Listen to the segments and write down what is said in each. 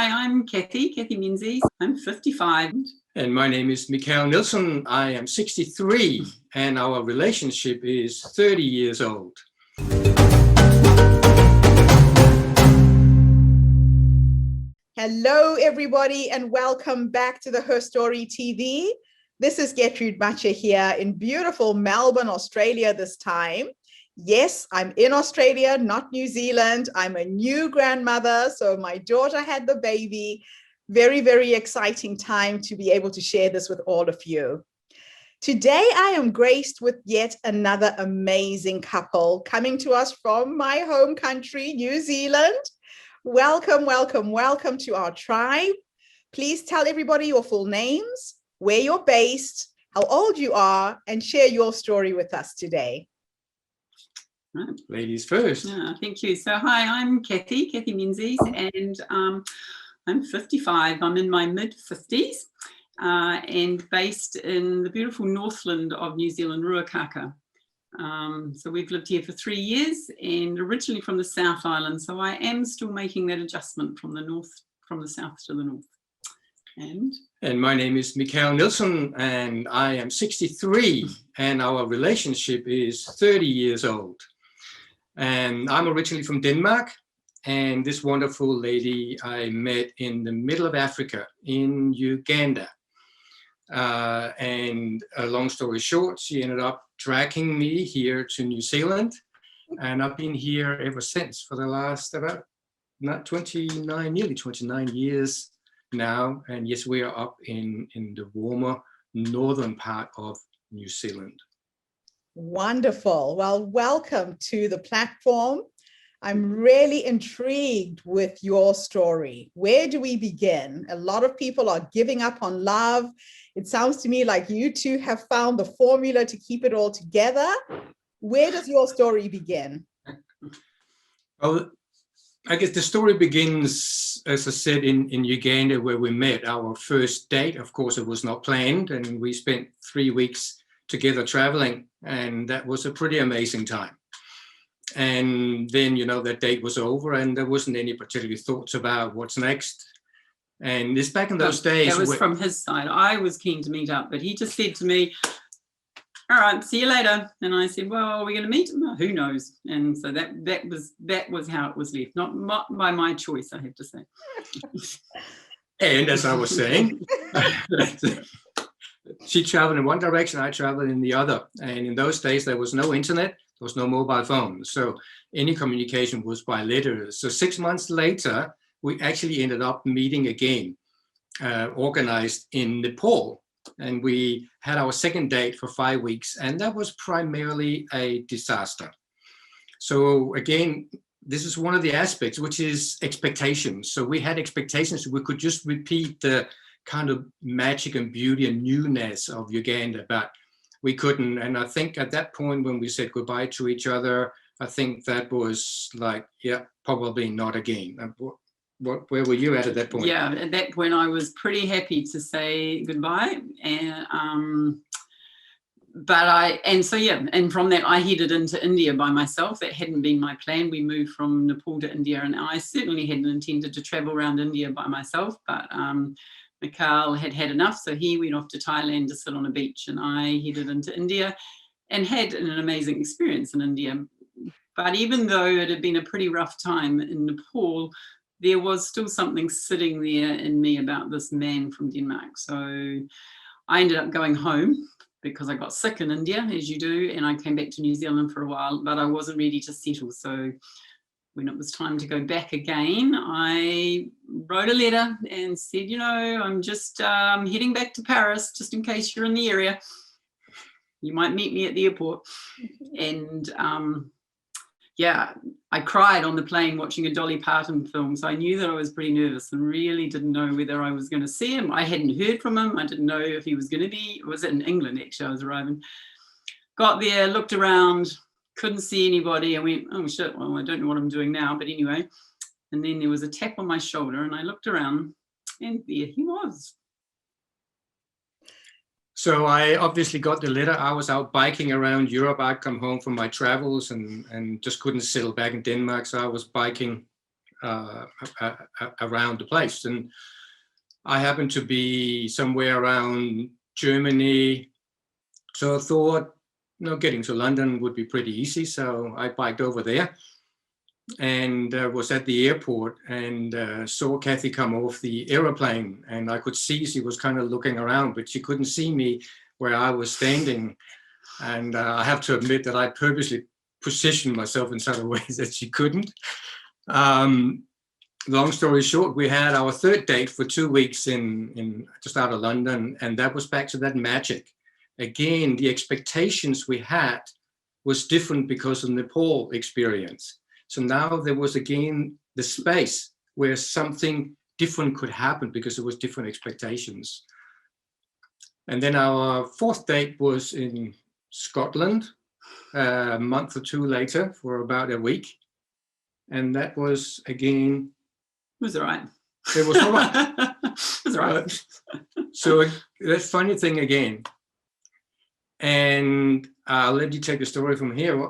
hi, I'm Kathy Menzies. I'm 55. And my name is Mikal Nielsen. I am 63, and our relationship is 30 years old. Hello, everybody, and welcome back to the HerStory TV. This is Getrude Matshe here in beautiful Melbourne, Australia this time. Yes, I'm in Australia, not New Zealand. I'm a new grandmother, so my daughter had the baby. Very, very exciting time to be able to share this with all of you. Today, I am graced with yet another amazing couple coming to us from my home country, New Zealand. Welcome, welcome, welcome to our tribe. Please tell everybody your full names, where you're based, how old you are, and share your story with us today. Right. Ladies first. Yeah, thank you. So hi, I'm Kathy Menzies, and I'm 55. I'm in my mid-50s and based in the beautiful Northland of New Zealand, Ruakaka. So we've lived here for 3 years and originally from the South Island. So I am still making that adjustment from the south to the north. And my name is Mikal Nielsen, and I am 63, and our relationship is 30 years old. And I'm originally from Denmark, and this wonderful lady I met in the middle of Africa in Uganda. And a long story short, she ended up dragging me here to New Zealand, and I've been here ever since for the last about nearly 29 years now. And yes, we are up in the warmer northern part of New Zealand. Wonderful. Well, welcome to the platform. I'm really intrigued with your story. Where do we begin? A lot of people are giving up on love. It sounds to me like you two have found the formula to keep it all together. Where does your story begin? Well, I guess the story begins, as I said, in Uganda, where we met. Our first date, of course, it was not planned, and we spent 3 weeks together traveling, and that was a pretty amazing time. And then, that date was over, and there wasn't any particular thoughts about what's next. And it's back in those days. That was from his side. I was keen to meet up, but he just said to me, all right, see you later. And I said, well, are we going to meet? Well, who knows? And so that was how it was left, not by my choice, I have to say. And as I was saying, she traveled in one direction, I traveled in the other. And in those days, there was no internet, there was no mobile phone. So any communication was by letters. So 6 months later, we actually ended up meeting again, organized in Nepal. And we had our second date for 5 weeks. And that was primarily a disaster. So again, this is one of the aspects, which is expectations. So we had expectations. We could just repeat the kind of magic and beauty and newness of Uganda, but we couldn't. And I think at that point when we said goodbye to each other, I think that was like, yeah, probably not again. Where were you at that point? Yeah, at that point I was pretty happy to say goodbye. And and from that I headed into India by myself. That hadn't been my plan. We moved from Nepal to India, and I certainly hadn't intended to travel around India by myself, but Mikal had had enough, so he went off to Thailand to sit on a beach, and I headed into India and had an amazing experience in India. But even though it had been a pretty rough time in Nepal, there was still something sitting there in me about this man from Denmark. So I ended up going home because I got sick in India, as you do, and I came back to New Zealand for a while, but I wasn't ready to settle. So when it was time to go back again, I wrote a letter and said, I'm just heading back to Paris, just in case you're in the area. You might meet me at the airport. And I cried on the plane watching a Dolly Parton film. So I knew that I was pretty nervous and really didn't know whether I was going to see him. I hadn't heard from him. I didn't know if he was going to be. It was in England, actually, I was arriving. Got there, looked around, couldn't see anybody. I went, oh shit, well, I don't know what I'm doing now, but anyway. And then there was a tap on my shoulder and I looked around and there he was. So I obviously got the letter. I was out biking around Europe. I'd come home from my travels and just couldn't settle back in Denmark. So I was biking around the place. And I happened to be somewhere around Germany, so I thought, getting to London would be pretty easy. So I biked over there and was at the airport and saw Kathy come off the aeroplane, and I could see she was kind of looking around, but she couldn't see me where I was standing. And I have to admit that I purposely positioned myself in such a way that she couldn't. Long story short, we had our third date for 2 weeks in just out of London, and that was back to that magic. Again, the expectations we had was different because of the Nepal experience. So now there was again the space where something different could happen because there was different expectations. And then our fourth date was in Scotland a month or two later for about a week. And that was again... It was all right. It was all right. It was all right. So that funny thing again. And I'll let you take the story from here,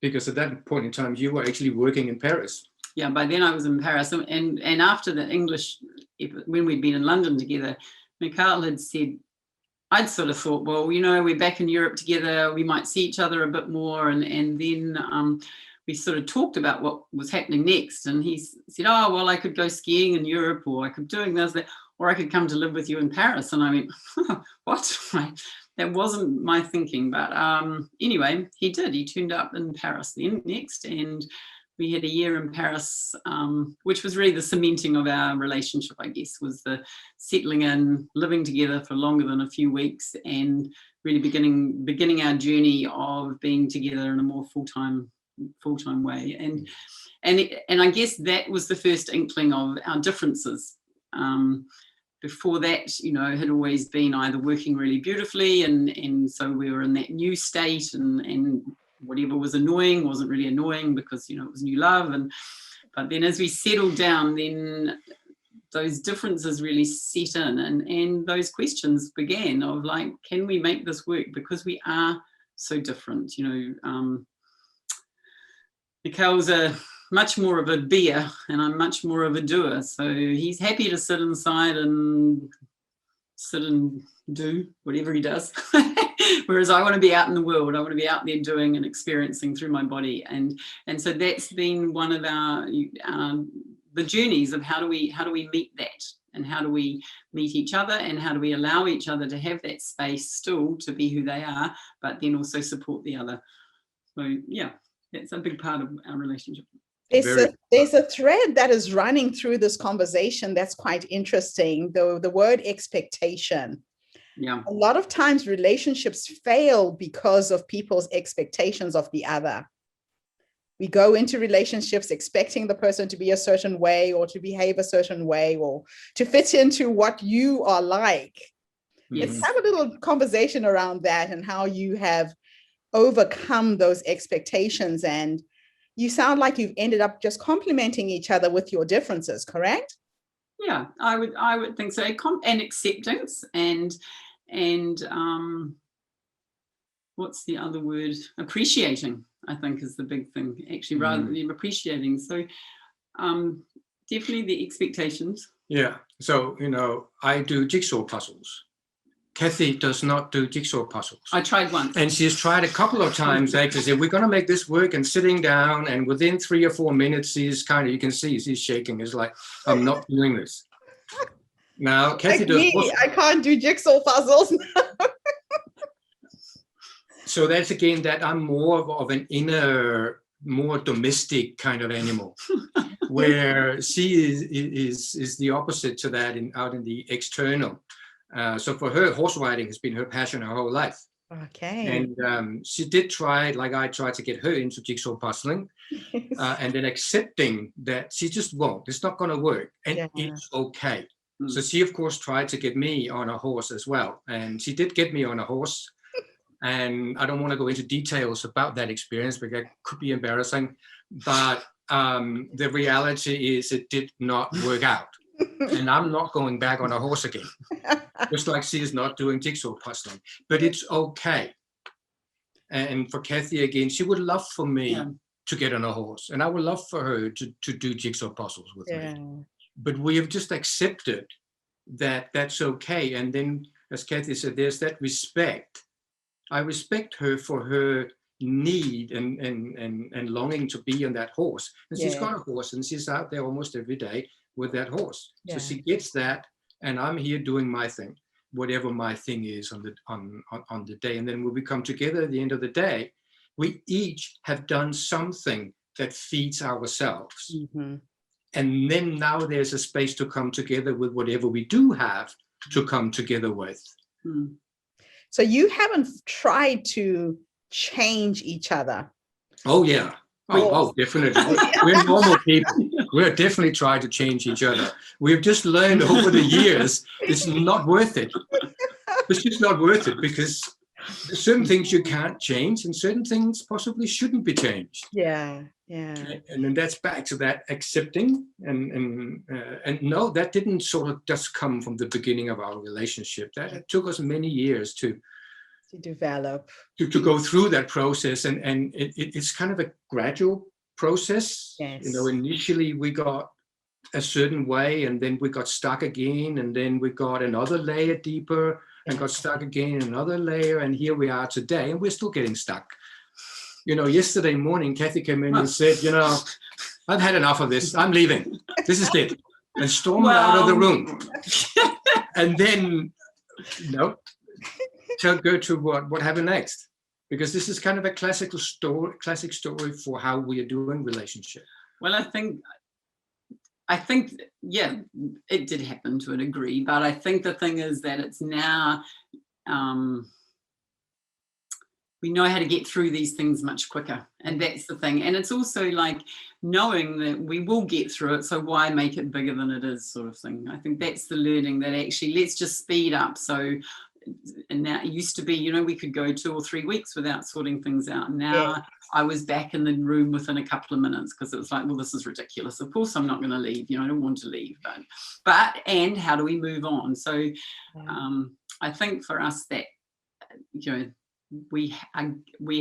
because at that point in time, you were actually working in Paris. Yeah, by then I was in Paris. And after the English, when we'd been in London together, Mikal had said, I'd sort of thought, well, we're back in Europe together, we might see each other a bit more. And then we sort of talked about what was happening next. And he said, oh, well, I could go skiing in Europe, or I could doing this, that, or I could come to live with you in Paris. And I went, what? That wasn't my thinking. But anyway, he did. He turned up in Paris then next. And we had a year in Paris, which was really the cementing of our relationship, I guess, was the settling in, living together for longer than a few weeks, and really beginning our journey of being together in a more full-time way. And I guess that was the first inkling of our differences. Before that, had always been either working really beautifully, and so we were in that new state, and whatever was annoying wasn't really annoying because it was new love. But then as we settled down, then those differences really set in, and those questions began of like, can we make this work? Because we are so different. Mikal's much more of a beer, and I'm much more of a doer. So he's happy to sit inside and sit and do whatever he does. Whereas I want to be out in the world. I want to be out there doing and experiencing through my body. And so that's been one of our the journeys of how do we meet that, and how do we meet each other, and how do we allow each other to have that space still to be who they are, but then also support the other. So yeah, that's a big part of our relationship. There's a thread that is running through this conversation that's quite interesting, though, the word expectation. Yeah. A lot of times relationships fail because of people's expectations of the other. We go into relationships expecting the person to be a certain way, or to behave a certain way, or to fit into what you are like. Yes. Let's have a little conversation around that and how you have overcome those expectations. And you sound like you've ended up just complementing each other with your differences, correct? Yeah, I would think so. And acceptance and what's the other word? Appreciating, I think, is the big thing, actually, rather than appreciating. So definitely the expectations. Yeah. So, I do jigsaw puzzles. Kathy does not do jigsaw puzzles. I tried once. And she's tried a couple of times, actually, said, we're going to make this work, and sitting down, and within 3 or 4 minutes, she's you can see she's shaking. It's like, I'm not doing this. Now, Kathy does. I can't do jigsaw puzzles. So that's again that I'm more of an inner, more domestic kind of animal, where she is the opposite to that out in the external. So for her, horse riding has been her passion her whole life. Okay. And she did try, like I tried to get her into jigsaw puzzling, and then accepting that she just won't. It's not going to work, and it's okay. So she, of course, tried to get me on a horse as well, and she did get me on a horse. And I don't want to go into details about that experience because it could be embarrassing, but the reality is it did not work out. And I'm not going back on a horse again, just like she is not doing jigsaw puzzling, but it's okay. And for Kathy, again, she would love for me to get on a horse. And I would love for her to do jigsaw puzzles with me. But we have just accepted that that's okay. And then, as Kathy said, there's that respect. I respect her for her need and longing to be on that horse. And she's got a horse, and she's out there almost every day with that horse. So she gets that, and I'm here doing my thing, whatever my thing is on the day. And then when we come together at the end of the day, we each have done something that feeds ourselves. And then now there's a space to come together with whatever we do have to come together with. So you haven't tried to change each other? Oh, yeah. Oh, definitely. We're normal people. We're definitely trying to change each other. We've just learned over the years, it's not worth it. It's just not worth it, because there's certain things you can't change and certain things possibly shouldn't be changed. Yeah. And then that's back to that accepting and no, that didn't sort of just come from the beginning of our relationship. That took us many years to develop, to go through that process, and it's kind of a gradual process. You know, initially we got a certain way, and then we got stuck again, and then we got another layer deeper and got stuck again in another layer, and here we are today, and we're still getting stuck. You know, yesterday morning, Kathy came in and said, you know, I've had enough of this. I'm leaving. This is it. And stormed out of the room. And then, tell Gertrude what happened next. Because this is kind of a classic story for how we are doing relationship. Well, I think, yeah, it did happen to a degree, but I think the thing is that it's now, we know how to get through these things much quicker. And that's the thing. And it's also like knowing that we will get through it. So why make it bigger than it is, sort of thing. I think that's the learning, that actually let's just speed up. So, and now it used to be, you know, we could go 2 or 3 weeks without sorting things out. Now I was back in the room within a couple of minutes, because it was like, well, this is ridiculous. Of course I'm not going to leave. You know, I don't want to leave. And how do we move on? So I think for us that, you know, we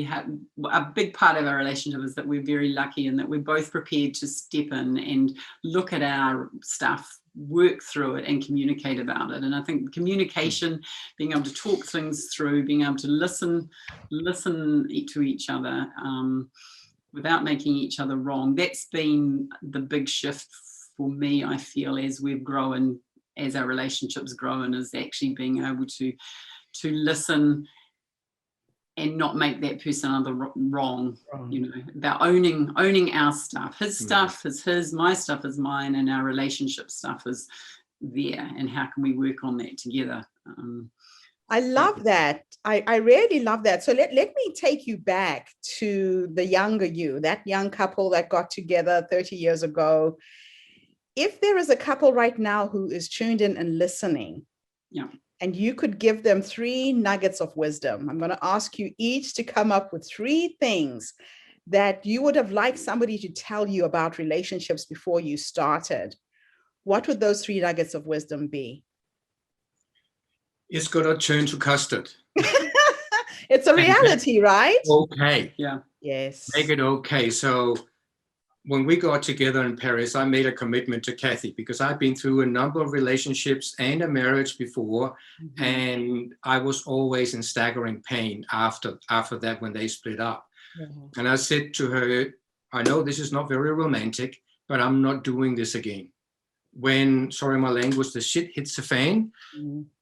have a big part of our relationship is that we're very lucky, and that we're both prepared to step in and look at our stuff, work through it, and communicate about it. And I think communication, being able to talk things through, being able to listen to each other without making each other wrong, that's been the big shift for me, I feel, as we've grown, as our relationships grown, is actually being able to listen and not make that person other wrong, you know, about owning our stuff. His stuff is his, my stuff is mine, and our relationship stuff is there, and how can we work on that together? I love that. I really love that. So let me take you back to the younger you, that young couple that got together 30 years ago. If there is a couple right now who is tuned in and listening, and you could give them 3 nuggets of wisdom, I'm going to ask you each to come up with 3 things that you would have liked somebody to tell you about relationships before you started. What would those 3 nuggets of wisdom be? It's got to turn to custard. It's a reality, right? Okay. Yeah. Yes. Make it okay. So when we got together in Paris, I made a commitment to Kathy, because I've been through a number of relationships and a marriage before, and I was always in staggering pain after that when they split up. And I said to her, I know this is not very romantic, but I'm not doing this again. When, sorry my language, the shit hits the fan,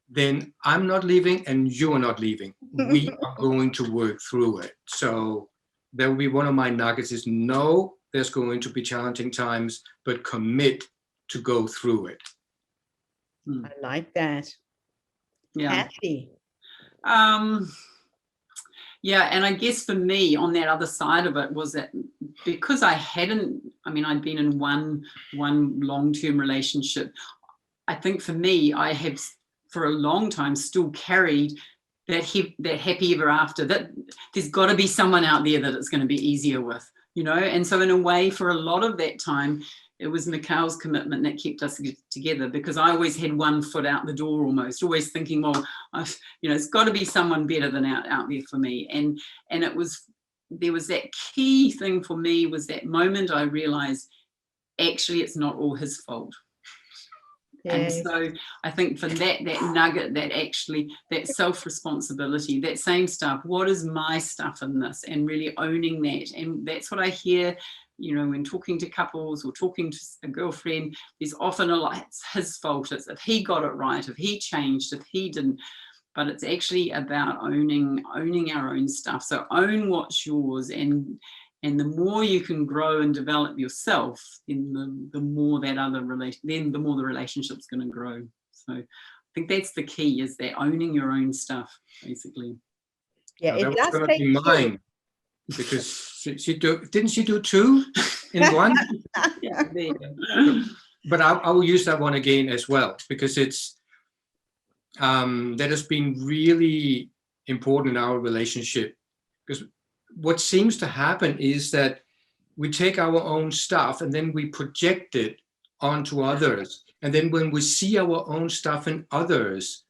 then I'm not leaving and you're not leaving. We are going to work through it. So that will be one of my nuggets, is no, there's going to be challenging times, but commit to go through it. I like that. Yeah. Kathy. Yeah, and I guess for me, on that other side of it, was that because I'd been in one long-term relationship, I think for me, I have for a long time still carried that happy ever after, that there's got to be someone out there that it's going to be easier with, you know. And so in a way, for a lot of that time, it was Mikal's commitment that kept us together, because I always had one foot out the door, always thinking, well, it's got to be someone better than out there for me. And it was there was that key thing for me, was that moment I realized actually it's not all his fault. Yes. And so I think for that nugget, that actually, that self-responsibility, that same stuff, what is my stuff in this, and really owning that. And that's what I hear, you know, when talking to couples or talking to a girlfriend, there's often a lot, it's his fault, it's if he got it right, if he changed, if he didn't. But it's actually about owning our own stuff. So own what's yours, and the more you can grow and develop yourself, then the more that then the more the relationship's going to grow. So I think that's the key, is that owning your own stuff, basically. Yeah, That it was does going to take be mine, because didn't she do 2 in one? Yeah, there you go. But I will use that one again as well, because it's that has been really important in our relationship. Because what seems to happen is that we take our own stuff and then we project it onto others. And then when we see our own stuff in others,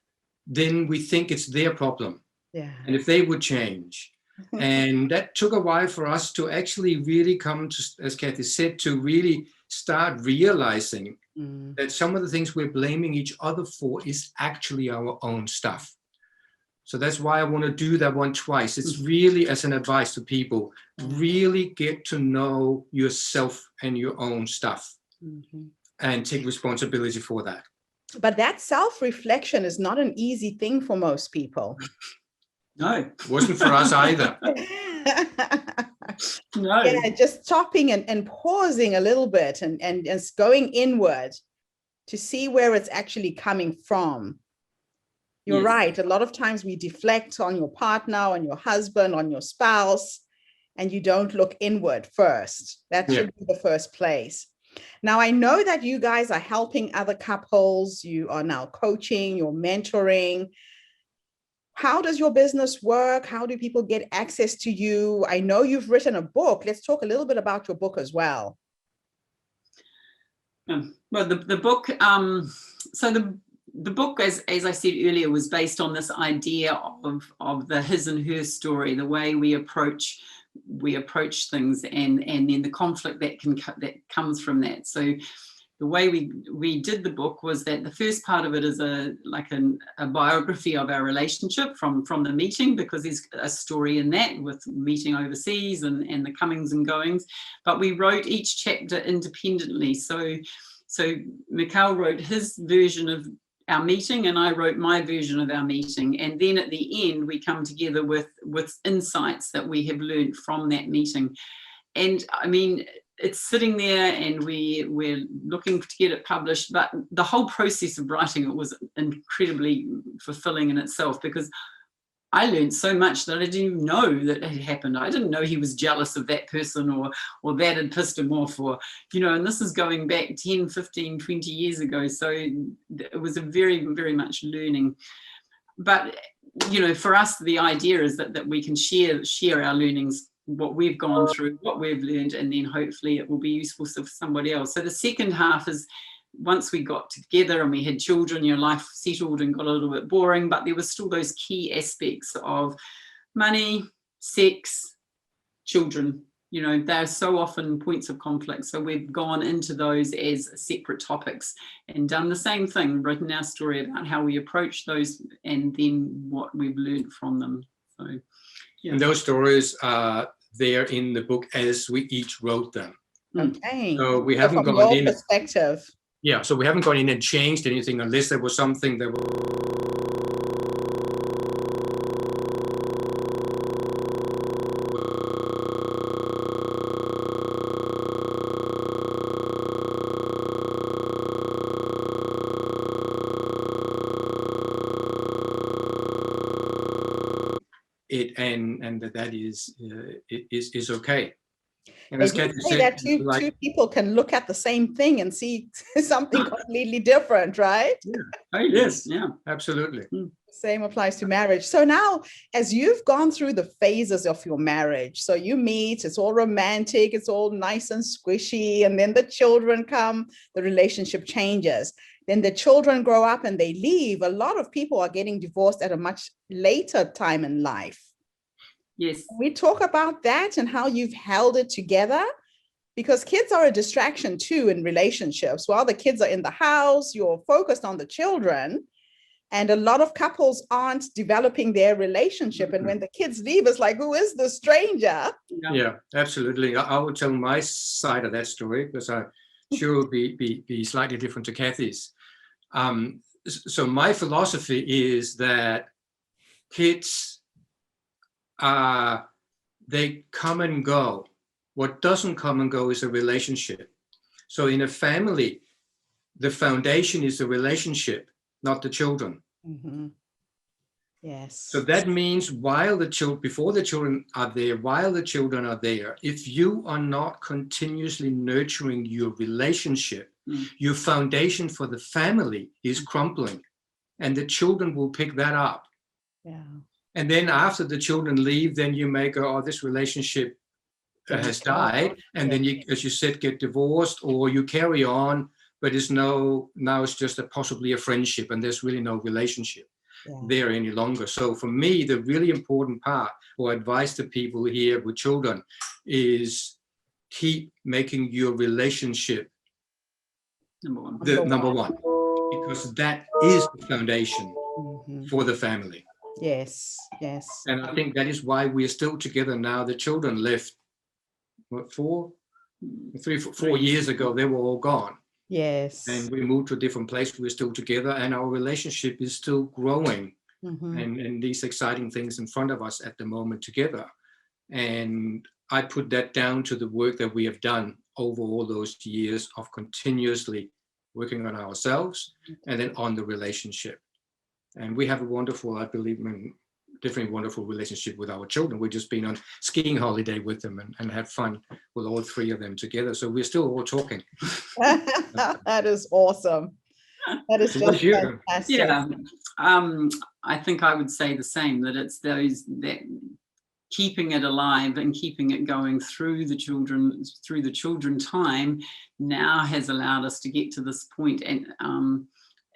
then we think it's their problem. Yeah. And if they would change. And that took a while for us to actually really come to, as Kathy said, to really start realizing that some of the things we're blaming each other for is actually our own stuff. So that's why I want to do that one twice. It's really as an advice to people, really get to know yourself and your own stuff, and take responsibility for that. But that self-reflection is not an easy thing for most people. No. It wasn't for us either. No. Yeah, just stopping and pausing a little bit and just going inward to see where it's actually coming from. You're Yes. right. A lot of times we deflect on your partner, on your husband, on your spouse, and you don't look inward first. That should be the first place. Now, I know that you guys are helping other couples. You are now coaching, you're mentoring. How does your business work? How do people get access to you? I know you've written a book. Let's talk a little bit about your book as well. Well, the book, so the book, as I said earlier, was based on this idea of the his and her story, the way we approach things, and then the conflict that comes from that. So the way we did the book was that the first part of it is a biography of our relationship from the meeting, because there's a story in that with meeting overseas and the comings and goings. But we wrote each chapter independently. So Mikal wrote his version of our meeting, and I wrote my version of our meeting. And then at the end, we come together with insights that we have learned from that meeting. And I mean, it's sitting there, and we're looking to get it published. But the whole process of writing it was incredibly fulfilling in itself, because I learned so much that I didn't even know that had happened. I didn't know he was jealous of that person, or that had pissed him off, or, you know, and this is going back 10, 15, 20 years ago. So it was a very, very much learning. But, you know, for us, the idea is that we can share our learnings, what we've gone through, what we've learned, and then hopefully it will be useful for somebody else. So the second half is, once we got together and we had children, you know, life settled and got a little bit boring, but there were still those key aspects of money, sex, children. You know, they're so often points of conflict. So we've gone into those as separate topics and done the same thing, written our story about how we approach those and then what we've learned from them. So, yeah. And those stories are there in the book as we each wrote them. Okay. So we haven't from gone your in. Perspective. Yeah, so we haven't gone in and changed anything unless there was something that was. It and that is okay. And as Kathy said, that two people can look at the same thing and see something completely different, right? Yeah. Oh, yes, yeah, absolutely. Same applies to marriage. So now, as you've gone through the phases of your marriage, so you meet, it's all romantic, it's all nice and squishy, and then the children come, the relationship changes. Then the children grow up and they leave. A lot of people are getting divorced at a much later time in life. Yes. We talk about that and how you've held it together, because kids are a distraction too in relationships. While the kids are in the house, you're focused on the children, and a lot of couples aren't developing their relationship. And when the kids leave, it's like, who is the stranger? Yeah, absolutely. I will tell my side of that story, because I'm sure it will be slightly different to Kathy's. So my philosophy is that kids, they come and go. What doesn't come and go is a relationship. So in a family, the foundation is the relationship, not the children. Mm-hmm. Yes. So that means while the children, before the children are there, while the children are there, if you are not continuously nurturing your relationship, your foundation for the family is crumbling, and the children will pick that up. Yeah. And then after the children leave, then you may go, oh, this relationship has died. And then you, as you said, get divorced, or you carry on, but now it's just possibly a friendship, and there's really no relationship there any longer. So for me, the really important part or advice to people here with children is keep making your relationship number one, because that is the foundation for the family. Yes, yes. And I think that is why we are still together now. The children left, what, 4 years ago, they were all gone. Yes. And we moved to a different place. We're still together, and our relationship is still growing. And these exciting things in front of us at the moment together. And I put that down to the work that we have done over all those years of continuously working on ourselves and then on the relationship. And we have a wonderful, I believe, definitely wonderful relationship with our children. We've just been on skiing holiday with them and had fun with all 3 of them together. So we're still all talking. That is awesome. That is just fantastic. Yeah, I think I would say the same, that it's that keeping it alive and keeping it going through the children time now has allowed us to get to this point. And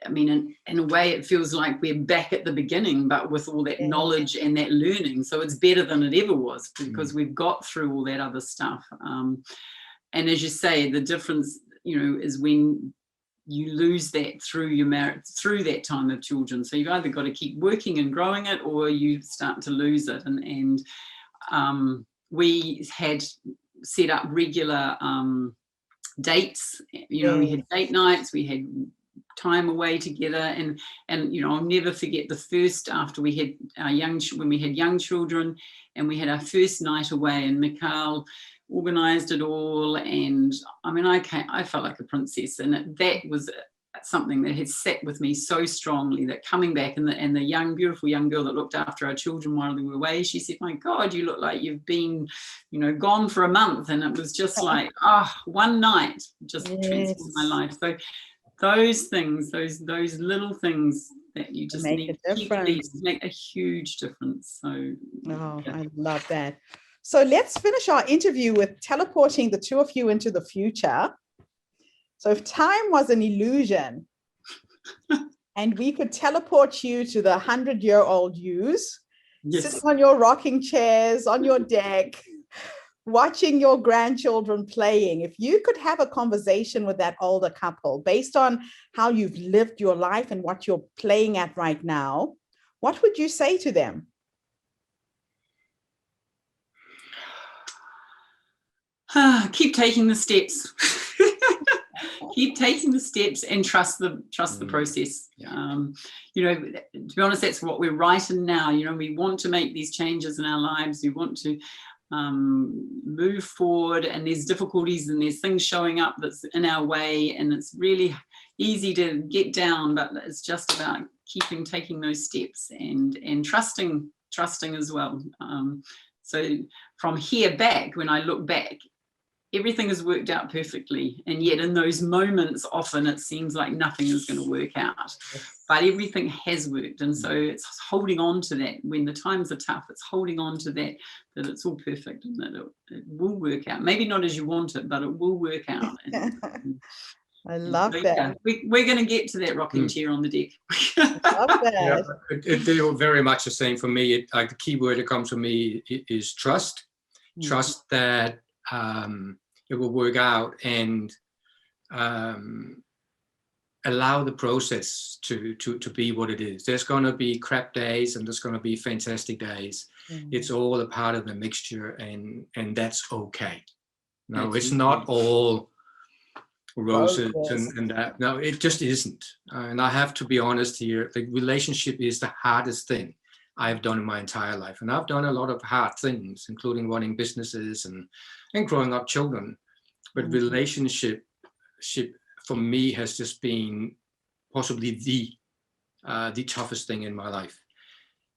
I mean, in a way, it feels like we're back at the beginning, but with all that knowledge and that learning. So it's better than it ever was, because we've got through all that other stuff. And as you say, the difference, is when you lose that through your marriage, through that time of children. So you've either got to keep working and growing it, or you start to lose it. And we had set up regular dates. We had date nights. We had time away together, and I'll never forget the first, after we had when we had young children, and we had our first night away, and Mikal organized it all, and I mean, I felt like a princess, and that was something that had sat with me so strongly, that coming back, and the beautiful young girl that looked after our children while they were away, she said, my God, you look like you've been gone for a month. And it was just like, one night just transformed my life. So those things, those little things that you just need to keep make a huge difference. So I love that. So let's finish our interview with teleporting the two of you into the future. So if time was an illusion and we could teleport you to the 100-year-old yous, sitting on your rocking chairs, on your deck, watching your grandchildren playing, if you could have a conversation with that older couple based on how you've lived your life and what you're playing at right now, what would you say to them? Keep taking the steps. Keep taking the steps and trust the process. To be honest, that's what we're right in now. We want to make these changes in our lives. We want to move forward, and there's difficulties and there's things showing up that's in our way, and it's really easy to get down, but it's just about taking those steps and trusting as well. So from here back, when I look back, everything has worked out perfectly, and yet in those moments often it seems like nothing is going to work out, but everything has worked. And so it's holding on to that when the times are tough. It's holding on to that it's all perfect, and that it will work out. Maybe not as you want it, but it will work out. I love So, that. yeah, we're going to get to that rocking chair on the deck. Love Yeah, that. they were very much the same for me. Like the key word that comes to me is trust. Trust that it will work out, and allow the process to be what it is. There's going to be crap days and there's going to be fantastic days. It's all a part of the mixture, and that's okay. No, it's not all roses and that. No, it just isn't. And I have to be honest here. The relationship is the hardest thing I've done in my entire life. And I've done a lot of hard things, including running businesses and growing up children. But relationship for me has just been possibly the toughest thing in my life.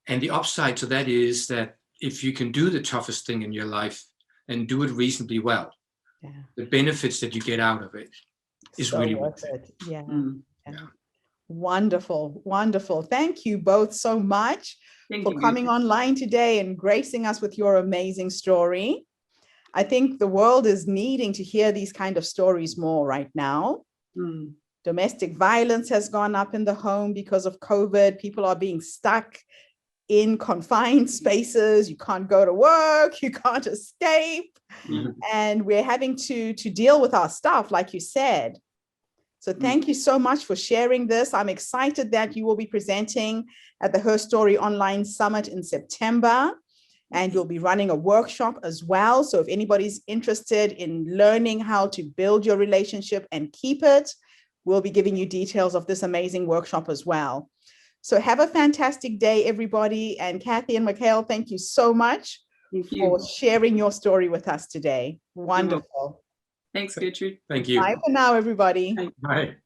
And the upside to that is that if you can do the toughest thing in your life and do it reasonably well, the benefits that you get out of it is So really worth worth it. it. Yeah. Yeah. Wonderful, wonderful. Thank you both so much for coming online today and gracing us with your amazing story. I think the world is needing to hear these kind of stories more right now. Domestic violence has gone up in the home because of COVID. People are being stuck in confined spaces. You can't go to work, you can't escape. And we're having to deal with our stuff, like you said. So thank you so much for sharing this. I'm excited that you will be presenting at the HerStory Online Summit in September, and you'll be running a workshop as well. So if anybody's interested in learning how to build your relationship and keep it, we'll be giving you details of this amazing workshop as well. So have a fantastic day, everybody. And Kathy and Mikal, thank you so much for sharing your story with us today. Wonderful. Thanks, Gertrude. Thank you. Bye for now, everybody. Bye.